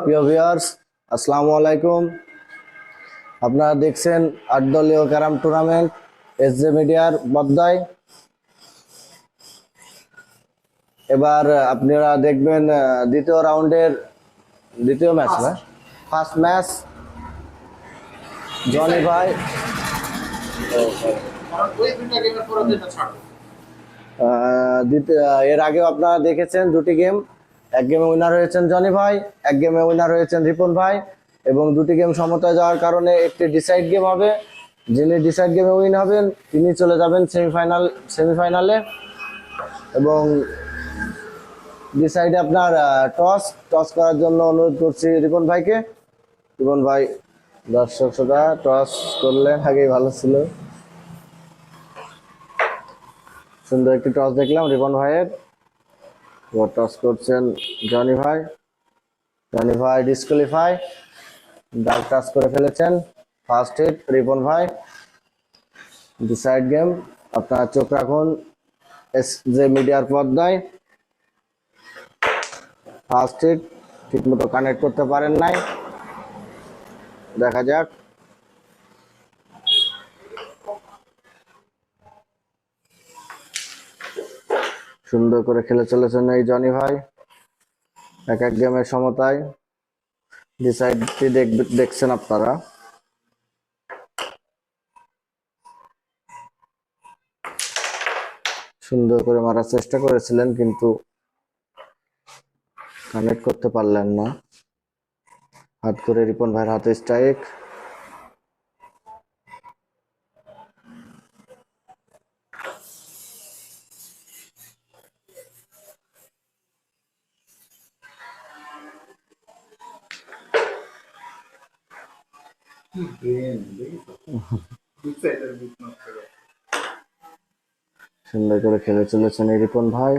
প্রিয় ভিউয়ার্স, আসসালামু আলাইকুম। আপনারা দেখছেন ৮ দলীয় ক্যারাম টুর্নামেন্ট এসজে মিডিয়ার বদ্দায়। এবার আপনারা দেখবেন দ্বিতীয় রাউন্ডের দ্বিতীয় ম্যাচ, না ফার্স্ট ম্যাচ। জনি ভাই এর আগেও আপনারা দেখেছেন দুটি গেম। এক গেমে উইনার হয়েছেন জনি ভাই, এক গেমে উইনার হয়েছেন রিপন ভাই, এবং দুটি গেম সমতায় যাওয়ার কারণে একটি ডিসাইড গেম হবে। যিনি ডিসাইড গেমে উইন হবেন তিনি চলে যাবেন সেমিফাইনালে। এবং ডিসাইডে আপনার টস করার জন্য অনুরোধ করছি রিপন ভাইকে। রিপন ভাই, দর্শক শ্রোতা, টস করলে আগেই ভালো ছিল। সুন্দর একটি টস দেখলাম রিপন ভাইয়ের। টস করছেন জনি ভাই। জনি ভাই ডিসকোয়ালিফাই, ডার্ক টাচ করে ফেলেছেন। ফার্স্ট হিট রিপন ভাই। ডিসাইড গেম, আপনারা চোখ রাখুন এসজে মিডিয়ার পর্দায়। ফার্স্ট হিট ঠিকমতো কানেক্ট করতে পারেন নাই, দেখা যাক। সুন্দর করে খেলে চলেছেন এই জনি ভাই, এক এক গেমের সমতায়। ডিসাইডটি দেখছেন আপনারা। সুন্দর করে মারার চেষ্টা করেছিলেন কিন্তু কানেক্ট করতে পারলেন না। হাত করে রিপন ভাইয়ের হাতে স্ট্রাইক। সুন্দর করে খেলে চলেছেন এই রিপন ভাই।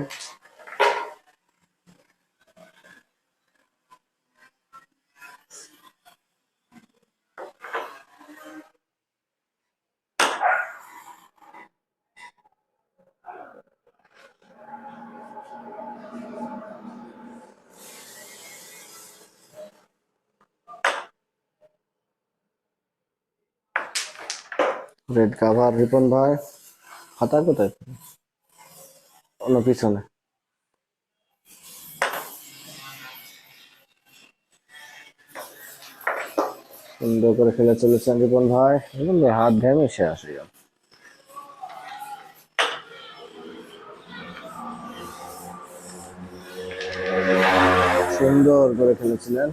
রেড কাভার রিপন ভাই। হাতা কোথায়? অন্য পিছনে। সুন্দর করে খেলে চলেছেন রিপন ভাই। রিপন ভাই হাত ঘেমে শেষ। সুন্দর করে খেলেছিলেন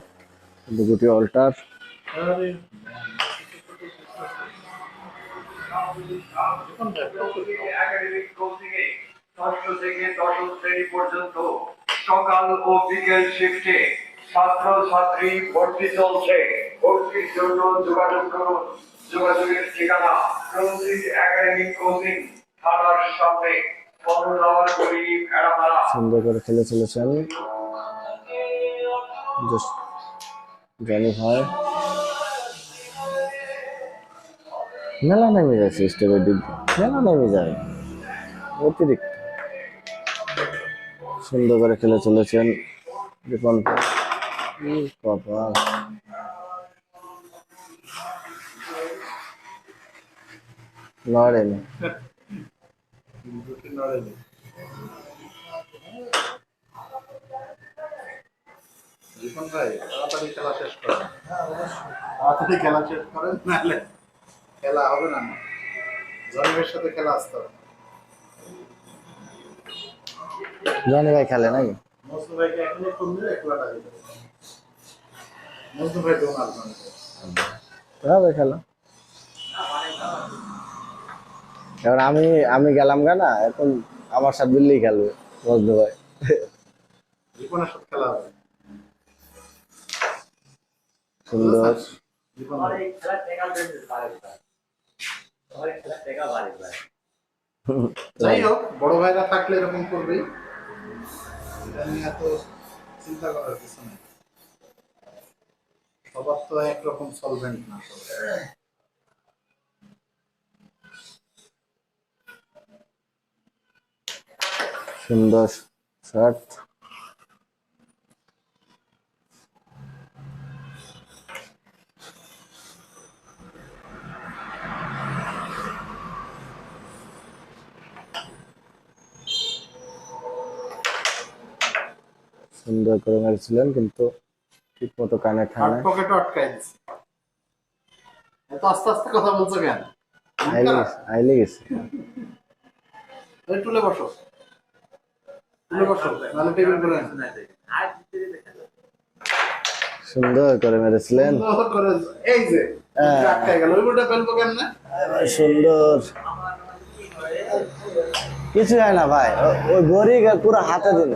দুটি অল্টার। ষষ্ঠ থেকে দশম শ্রেণী পর্যন্ত সকাল ও বিকেল শিফটে ছাত্র ছাত্রী ভর্তি চলছে। ভর্তির জন্য যোগাযোগ করুন। যোগাযোগের ঠিকানা রঞ্জিত একাডেমিক কোচিং, থানার সামনে, ফলনাওয়ার গলি, ভেড়াপাড়া। সুন্দর করে খেলে চলেছেন জনি ভাই। মেলা নেমে যাচ্ছে স্টেপের দিক, মেলা নেমে যায় অতিরিক্ত। সুন্দর করে খেলে চলেছেন রিপন ভাই। কপাল, লড়েনি। রিপন ভাই তাড়াতাড়ি খেলা শেষ করেন, তাড়াতাড়ি খেলা শেষ করেন, নাহলে খেলা হবে না। জনিমের সাথে খেলা আসতে হবে। জনি ভাই খেলে নাকি? মজনু ভাইকে এখনই ফোন দিলে খেলাটা হয়ে যাবে। মজনু ভাই ডোনার হবে খেলা। এবার আমি আমি গেলাম না, এখন আমার সাথে দিল্লি খেলবে মজনু ভাই। রিপনের সাথে খেলা হবে। সুন্দর। যাই হোক, বড় ভাইরা থাকলে এরকম করবেই, এটা নিয়ে এত চিন্তা করার কিছু নেই। সবার তো একরকম সলভেন্ট না। সুন্দর শট। সুন্দর করে মেরেছিলেন কিন্তু ঠিক মতো কানেক্ট হয় হার্ড না। পকেটে আটকাই দিছে। এত আস্তে আস্তে কথা বলছো কেন? আইলে গেছে। এই টুলে বসো, টুলে বসো, নাহলে টেবিল করে আনো। সুন্দর করে মেরেছিলেন। সুন্দর করে, এই যে হ্যাঁ। আটকাই গেল, ওই বলটা ফেলবো কেমনে? সুন্দর, কিছু হয় না ভাই, ওই বড়ি পুরো হাতে দিন,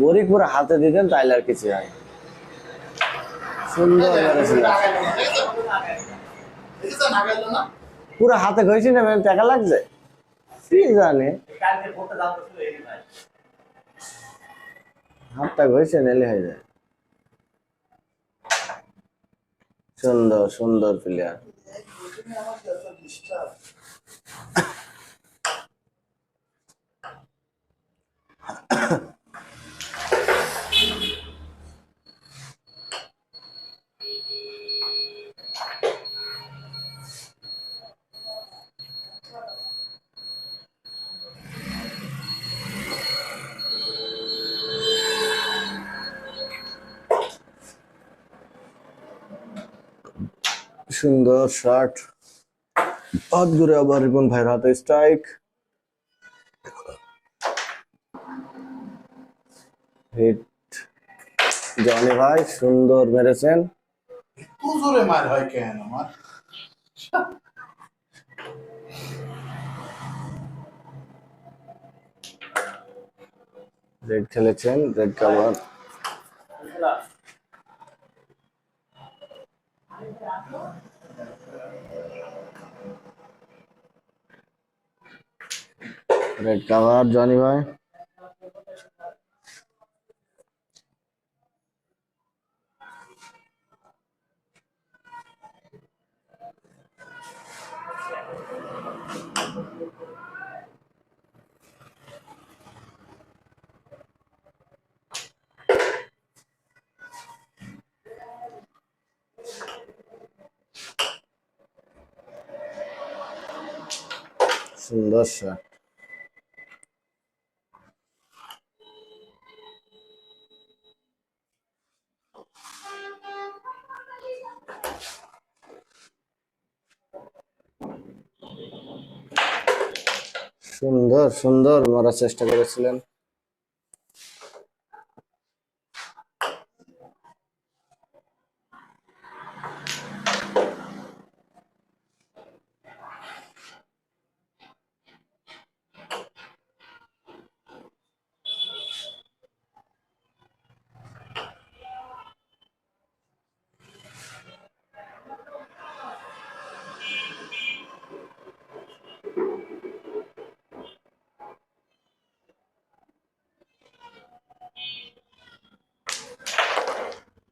বড়ি পুরো হাতে দিতেন তাইলে আর কিছু হয়। সুন্দর মেরেছিলেন, পুরো হাতে ঘষি না টাকা লাগছে কি জানে, হাতটা ঘষে নিলে হয়ে যায়। সুন্দর সুন্দর প্লেয়ার। সুন্দর শট, হাত ঘুরে আবার রিপন ভাইয়ের হাতে স্ট্রাইক। হিট জনি ভাই সুন্দর মেরেছেন। এত জোরে মার হয় কেন আমার? রেড খেলেছেন, red cover. Red cover Johnny ভাই। সুন্দর শট, সুন্দর সুন্দর মারার চেষ্টা করেছিলেন।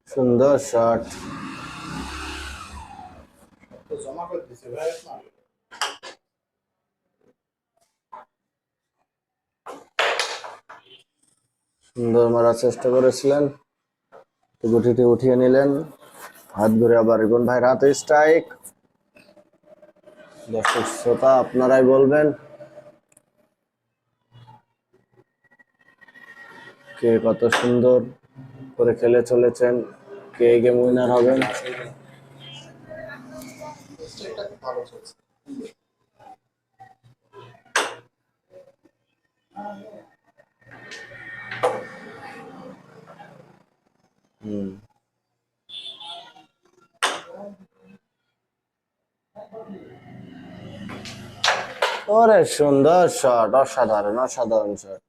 সুন্দর শট, তো জমা করে দিছে ভাই না। সুন্দর মারার চেষ্টা করেছিলেন, গুটিটি উঠিয়ে নিলেন। হাত ঘুরে আবার রিপন ভাইয়ের হাতে স্ট্রাইক। দর্শক শ্রোতা আপনারাই বলবেন কে কত সুন্দর করে খেলে চলেছেন, কে গেম উইনার হবেন। এটা খুব ভালো চলছে। হুম, ওরে সুন্দর শট, অসাধারণ অসাধারণ শট।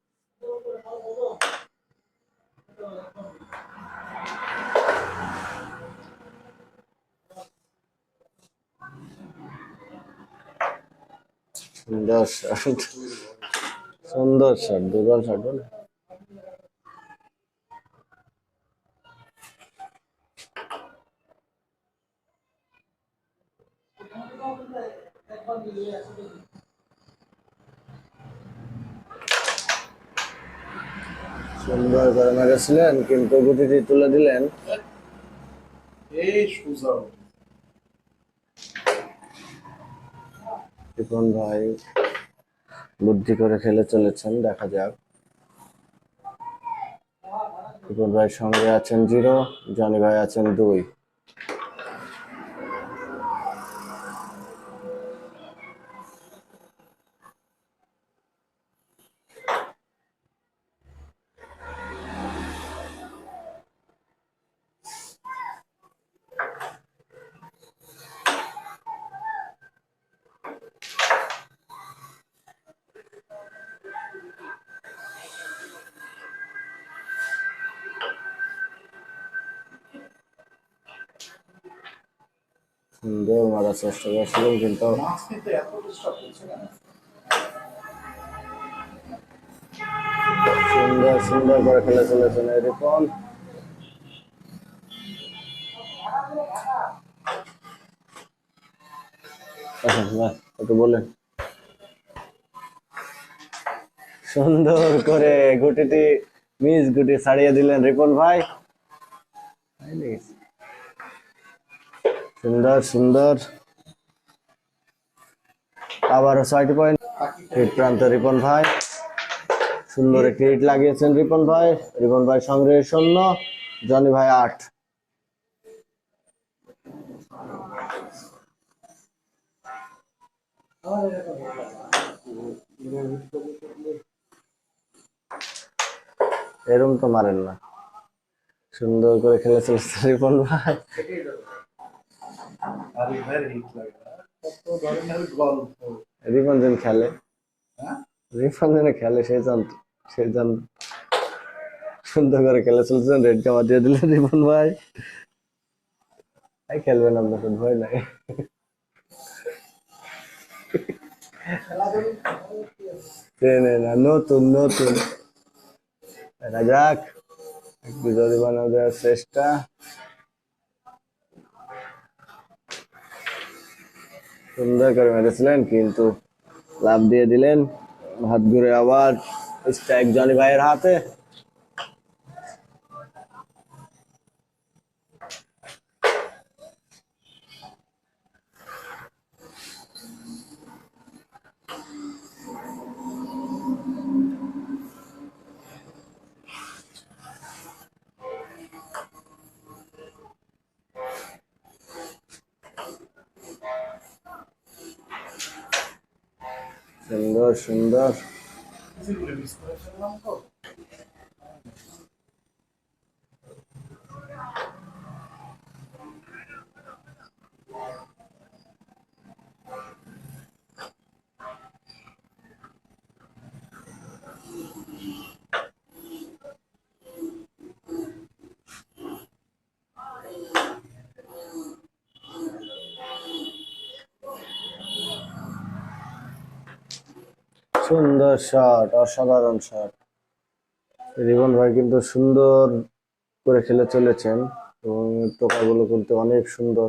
সুন্দর শট, সুন্দর শট, দুর্বল শট বলে। সুন্দর করে মেরেছিলেন কিন্তু গুটিটি তুলে দিলেন। এই সুজা রিপন ভাই বুদ্ধি করে খেলে চলেছেন, দেখা যাক। রিপন ভাই সঙ্গে আছেন 0, জনি ভাই আছেন 2। সুন্দর মারার চেষ্টা করছিলেন কিন্তু মাছ কিন্তু এত ডিস্টার্ব করছে কেন? সুন্দর সুন্দর করে খেলে চলেছেন এই রিপন। আচ্ছা ভাই একটু বলেন। সুন্দর করে গুটিটি মিস গুটি ছাড়িয়ে দিলেন রিপন ভাই। সুন্দর সুন্দর, আবারও 6টি পয়েন্ট হিট প্রান্ত রিপন ভাই। সুন্দর একটি হিট লাগিয়েছেন রিপন ভাই। রিপন ভাই সংগ্রহে 0, জনি ভাই 8। এরম তো মারেন না, সুন্দর করে খেলে চলেছে রিপন ভাই। আরে ভাই হিট লাগে না। কত ধরনের গল্প। রিপন যেন খেলে, হ্যাঁ? রিপন যেন খেলে সেই জন সুন্দর করে খেলে চলছেন। রেড কামা দিয়ে দিলেন রিপন ভাই। এই খেলবেন আপনার ভয় নাই। না নতুন নতুন দেখা যাক, একটু জরিমানা দেওয়ার চেষ্টা। সুন্দর করে মেরেছিলেন কিন্তু লাভ দিয়ে দিলেন। হাত ঘুরে আবার স্ট্রাইক জনি ভাইয়ের হাতে। সুন্দর সুন্দর, যেগুলো মিস করে ফেললাম তো। সুন্দর শট, অসাধারণ শট। রিপন ভাই কিন্তু সুন্দর করে খেলে চলেছেন এবং টোকাগুলো কিন্তু অনেক সুন্দর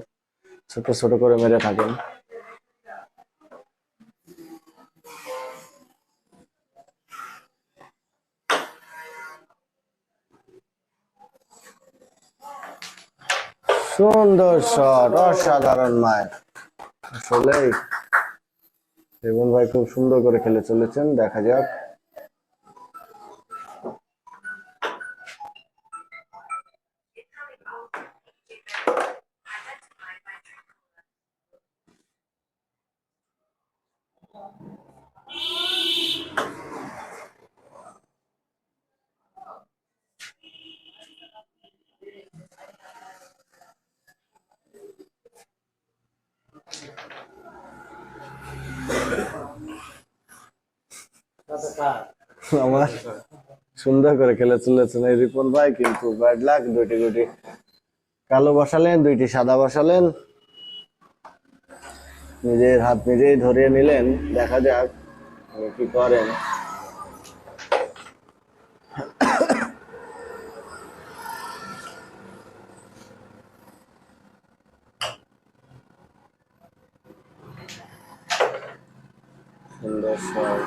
ছোট ছোট করে মেরে থাকেন। সুন্দর শট, অসাধারণ মায়ের। আসলেই রিপন ভাই খুব সুন্দর করে খেলে চলেছেন, দেখা যাক। আমার সুন্দর করে খেলে চলেছেন এই রিপন ভাই, কিন্তু ব্যাড লাক, দুইটি গুটি কালো বসালেন, দুইটি সাদা বসালেন। নিজের হাত নিজেই ধরিয়ে নিলেন, দেখা যাক উনি কি করেন। সুন্দর শট,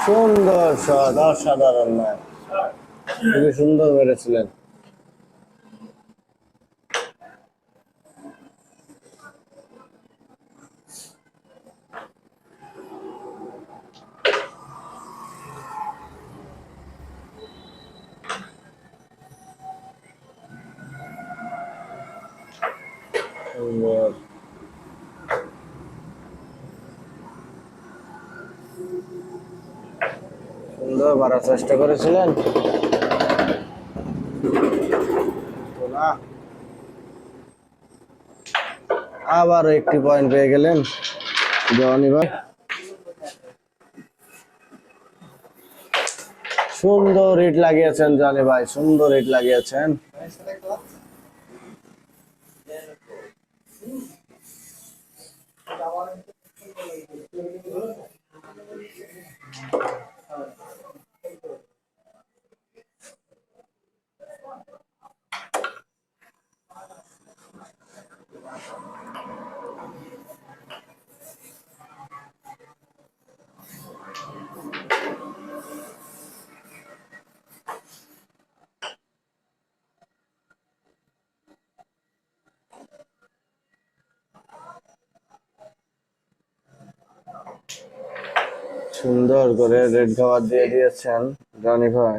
সুন্দর শট, অসাধারণ ম্যাচ, খুবই সুন্দর মেরেছিলেন। সুন্দর। সুন্দর মারার চেষ্টা করেছিলেন তো না, আবার একটি পয়েন্ট পেয়ে গেলেন জনি ভাই। সুন্দর হিট লাগিয়েছেন জনি ভাই, সুন্দর হিট লাগিয়েছেন। সুন্দর করে রেড কাভার দিয়ে দিয়েছেন জনি ভাই।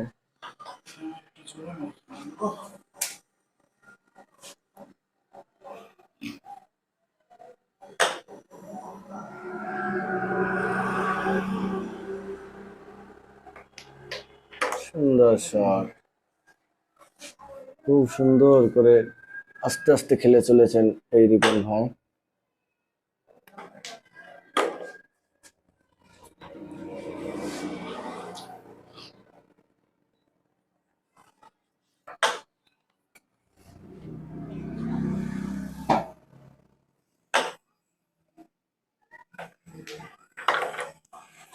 সুন্দর শট, খুব সুন্দর করে আস্তে আস্তে খেলে চলেছেন এই রিপন ভাই।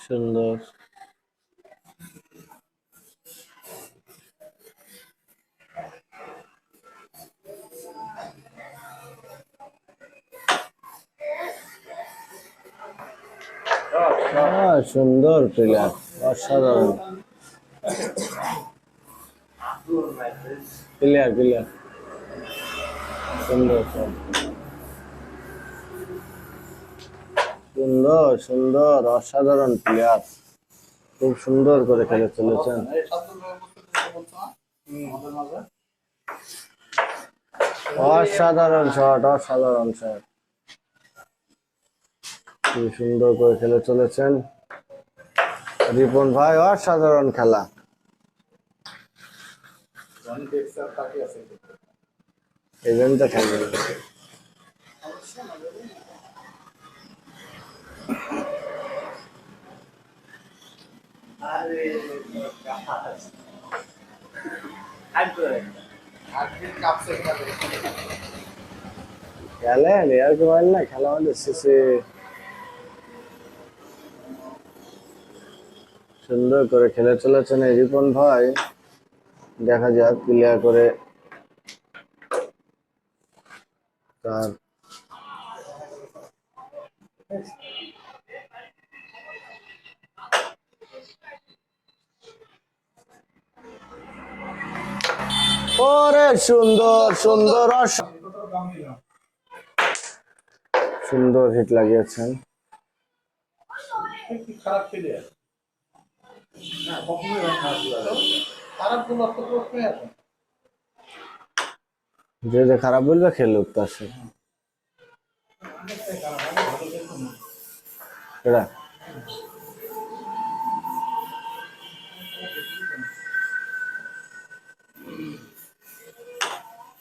সুন্দর। সুন্দর প্লেয়ার, অসাধারণ প্লেয়ার প্লেয়ার। সুন্দর শট, সুন্দর সুন্দর অসাধারণ প্লেয়ার, খুব সুন্দর করে খেলে চলেছেন। অসাধারণ শট, অসাধারণ শট, খুব সুন্দর করে খেলে চলেছেন রিপন ভাই, অসাধারণ খেলা। এই জন্য খেলবেন। খেলেন আর কি বলেন না, খেলা আমাদের শেষে। সুন্দর করে খেলে চলেছেন এই রিপন ভাই, দেখা যাক ক্লিয়ার করে তার ওরে সুন্দর সুন্দর সুন্দর হিট লাগিয়েছেন। খারাপ প্লেয়ার না, কখনোই খারাপ গুলো তো প্রশ্নই আসে। যে যে খারাপ বলবে খেলুক তার সাথে এরা।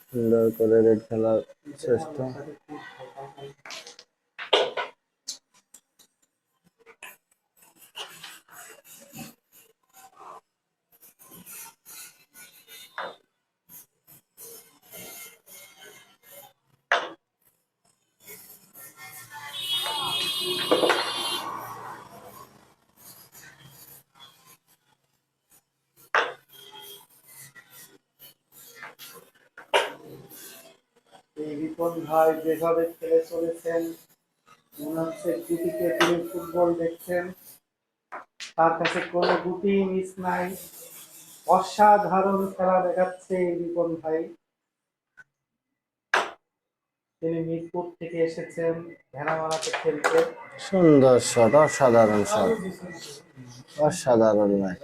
সুন্দর করে রেড খেলার চেষ্টা। রিপন ভাই যেভাবে খেলে চলেছেন মনে হচ্ছে জিটিকে তিনি ফুটবল দেখছেন। তার কাছে কোনো গুটি মিস নাই। অসাধারণ খেলা দেখাচ্ছে এই রিপন ভাই। তিনি মিরপুর থেকে এসেছেন ভেড়ামারাতে খেলতে। সুন্দর শট, অসাধারণ শট, অসাধারণ ভাই।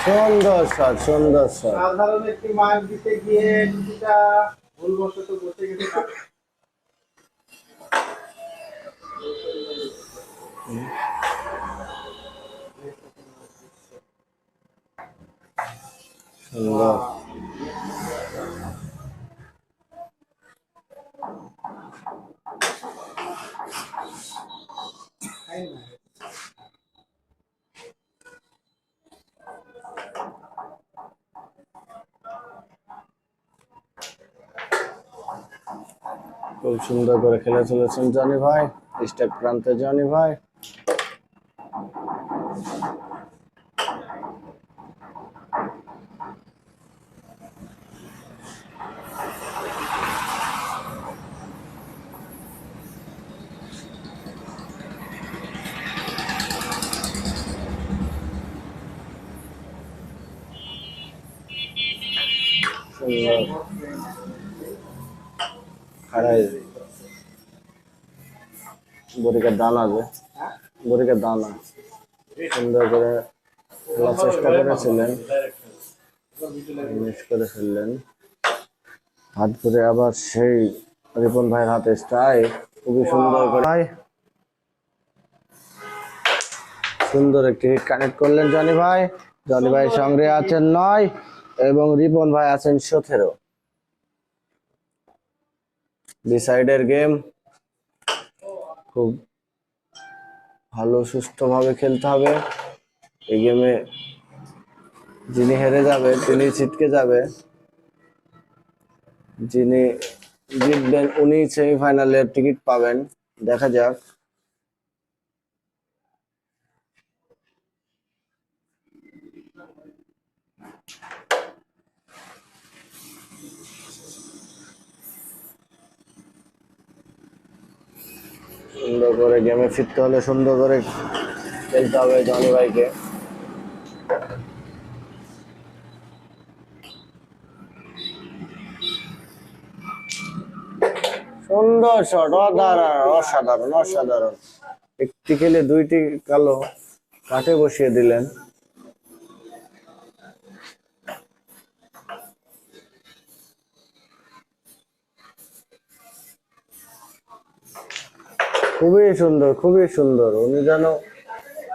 সুন্দর শট, সুন্দর শট। সাধারণ একটি মার্ক দিতে গিয়ে কিছুটা ভুলবশত বসে গেছে। সুন্দর। খুব সুন্দর করে খেলে চলেছেন জনি ভাই, স্টেপ প্রান্তে জনি ভাই। সুন্দর খাড়াই বরিকার দানা যে বরিকার দানা সুন্দর করে খেলার চেষ্টা করেছিলেন, মিস করে ফেললেন। হাত ঘুরে আবার সেই রিপন ভাইয়ের হাতে স্ট্রাইক, খুবই সুন্দর করে ভাই, সুন্দর একটি হিট কানেক্ট করলেন জনি ভাই। জনি ভাই সঙ্গে আছেন 9 এবং রিপন ভাই আছেন 17। ডিসাইডের গেম, খুব ভালো সুস্থভাবে খেলতে হবে। এই গেমে যিনি হেরে যাবে তিনি ছিটকে যাবে, যিনি জিতবেন উনি সেমিফাইনালের টিকিট পাবেন। দেখা যাক। সুন্দর করে গেমে ফিরতে হলে সুন্দর করে খেলতে হবে জনি ভাইকে। সুন্দর শট, অসাধারণ অসাধারণ অসাধারণ। একটি খেলে দুইটি কালো কাঠে বসিয়ে দিলেন। খুবই সুন্দর, খুবই সুন্দর। উনি যেন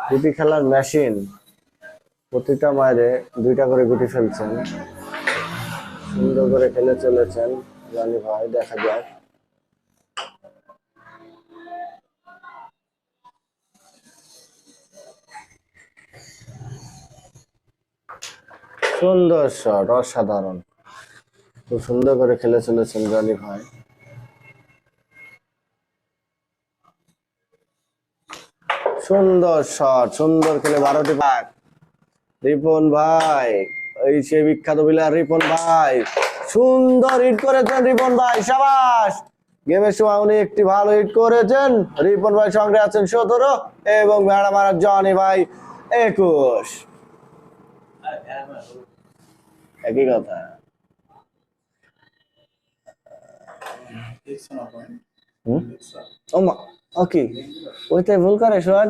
গুটি খেলার মেশিন, প্রতিটা মায়েরে 2টা করে গুটি ফেলছেন, সুন্দর করে খেলে চলেছেন জনি ভাই। দেখা যাক। সুন্দর শট, অসাধারণ, খুব সুন্দর করে খেলে চলেছেন জনি ভাই। সুন্দর শট, সুন্দর খেলে 12টি পাক। রিপন ভাই, এই সে বিখ্যাত বিলার রিপন ভাই, সুন্দর হিট করেছেন রিপন ভাই, সাবাস। গেমের সময় উনি একটি ভালো হিট করেছেন। রিপন ভাই সঙ্গে আছেন 17 এবং ভেড়া মারা জনি ভাই 21। একই কথা। ওমা ওকে, ওইটাই ভুল করে সোহাগ।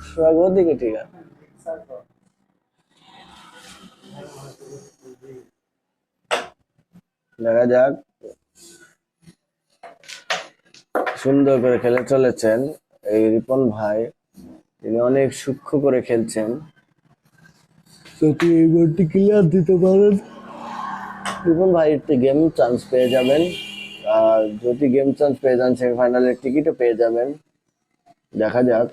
সোহাগ ওদিকে ঠিক আছে। দেখা যাক। সুন্দর করে খেলে চলেছেন এই রিপন ভাই, তিনি অনেক সূক্ষ্ম করে খেলছেন। যদি এই গোলটি ক্লিয়ার দিতে পারেন রিপন ভাই একটি গেম চান্স পেয়ে যাবেন, আর যদি গেম চান্স পেয়ে যান সেমিফাইনালের টিকিটও পেয়ে যাবেন। দেখা যাক।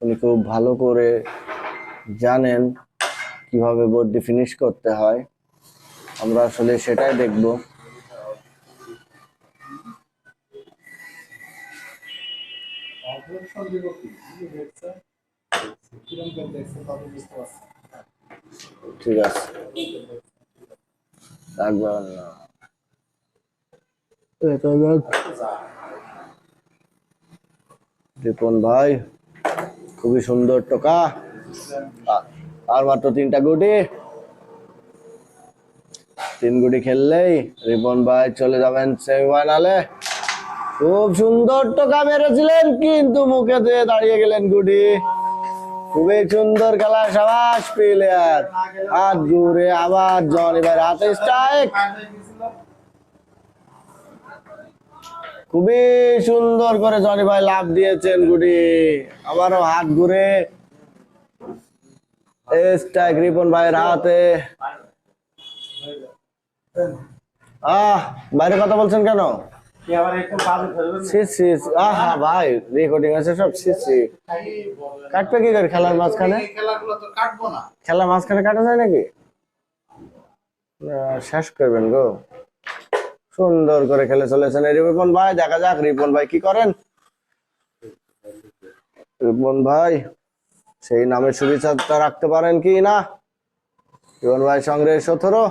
উনি খুব ভালো করে জানেন কিভাবে বোর্ডটি ফিনিশ করতে হয়, আমরা আসলে সেটাই দেখব। অবজেকশন দিব কি কি দেখছে কিরকম করে দেখছে তবে বুঝতে পারছি। ঠিক আছে, রাখবেন না। এটা দেখ, রিপন ভাই খুবই সুন্দর টোকা। আর মাত্র 3টা গুটি, 3 গুটি খেললেই রিপন ভাই চলে যাবেন সেমিফাইনালে। খুব সুন্দর টোকা মেরেছিলেন, কিন্তু মুখে দিয়ে দাঁড়িয়ে গেলেন গুটি। খুবই সুন্দর খেলা, সাবাস প্লেয়ার। হাত ঘুরে আবার জনি ভাই হাতে স্ট্রাইক। খুবই সুন্দর করে জনি ভাই লাভ দিয়েছেন গুটি, আবারও হাত ঘুরে স্ট্রাইক রিপন ভাইয়ের হাতে। বাইরে কথা বলছেন কেন? কি আবার একটু বাজে ধরবেন? সি সি, আহা ভাই রেকর্ডিং আছে সব। সি সি, কাটবে কি করে খেলার মাঝখানে? এই খেলাগুলো তো কাটবো না। খেলার মাঝখানে কাটা যায় নাকি? না, শেষ করবেন গো। সুন্দর করে খেলে চলেছেন এই রিপন ভাই, দেখা যাক রিপন ভাই কি করেন। রিপন ভাই সেই নামে শুভেচ্ছা রাখতে পারেন কি না? রিপন ভাই সংগ্রহে 17।